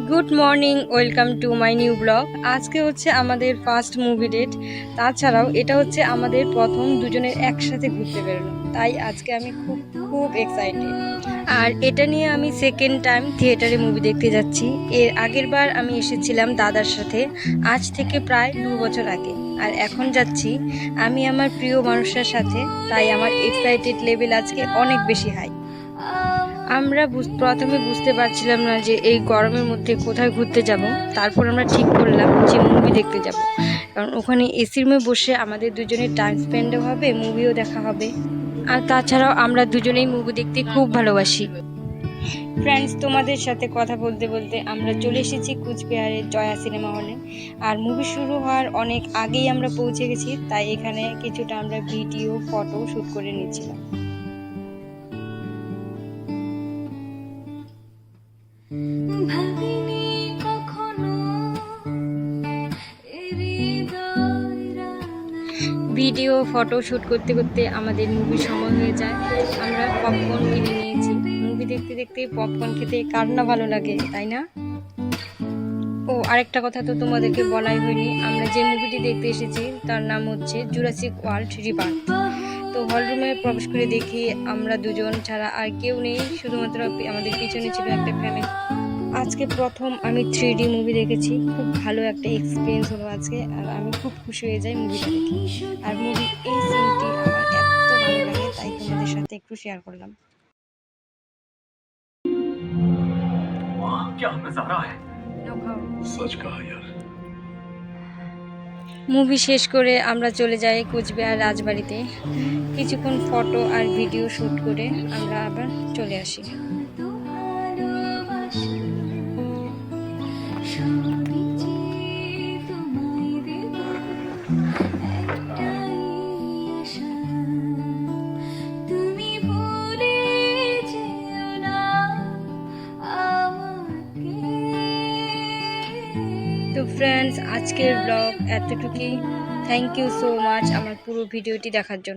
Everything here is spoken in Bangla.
Good morning, welcome to my new blog. আজকে হচ্ছে আমাদের ফার্স্ট মুভি ডেট। তাছাড়াও এটা হচ্ছে আমাদের প্রথম দুজনের একসাথে ঘুরতে বেরোনো, তাই আজকে আমি খুব খুব এক্সাইটেড। আর এটা নিয়ে আমি সেকেন্ড টাইম থিয়েটারে মুভি দেখতে যাচ্ছি। এর আগের বার আমি এসেছিলাম দাদার সাথে, আজ থেকে প্রায় 2 বছর আগে। আর এখন যাচ্ছি আমি আমার প্রিয় মানুষের সাথে, তাই আমার এক্সাইটেড লেভেল আজকে অনেক বেশি হাই। আমরা প্রথমে বুঝতে পারছিলাম না যে এই গরমের মধ্যে কোথায় ঘুরতে যাব। তারপর আমরা ঠিক করলাম যে মুভি দেখতে যাব, কারণ ওখানে এসির রুমে বসে আমাদের দুজনের টাইম স্পেন্ডও হবে, মুভিও দেখা হবে। আর তাছাড়াও আমরা দুজনেই মুভি দেখতে খুব ভালোবাসি। ফ্রেন্ডস, তোমাদের সাথে কথা বলতে বলতে আমরা চলে এসেছি কুচবিহারের জয়া সিনেমা হলে। আর মুভি শুরু হওয়ার অনেক আগেই আমরা পৌঁছে গেছি, তাই এখানে কিছুটা আমরা ভিডিও ফটো শ্যুট করে নিয়েছিলাম। ভিডিও ফটো শ্যুট করতে করতে আমাদের মুভির সময় হয়ে যায়। আমরা পপকর্ন কিনে নিয়েছি। মুভি দেখতে দেখতে পপকর্ন খেতে কার না ভালো লাগে, তাই না? ও আরেকটা কথা তো তোমাদেরকে বলাই হয়নি, আমরা যে মুভিটি দেখতে এসেছি তার নাম হচ্ছে জুরাসিক ওয়ার্ল্ড রিবার্থ। তো হল রুমে প্রবেশ করে দেখি আমরা দুজন ছাড়া আর কেউ নেই, শুধুমাত্র আমাদের পিছনে ছিল একটা ফ্যামিলি। আজকে প্রথম আমি 3D মুভি দেখেছি, খুব ভালো একটা এক্সপিরিয়েন্স হলো আজকে। আর আমি খুব খুশি হয়ে যাই মুভিটা দেখে। আর মুভি এই সিনটি আমার এত ভালো লাগে, তাই তোমাদের সাথে একটু শেয়ার করলাম। মুভি শেষ করে আমরা চলে যাই কুচবিহার রাজবাড়িতে। কিছুক্ষণ ফটো আর ভিডিও শ্যুট করে আমরা আবার চলে আসি। তো ফ্রেন্ডস, আজকের ব্লগ এতটুকুই। থ্যাংক ইউ সো মাচ আমার পুরো ভিডিওটি দেখার জন্য।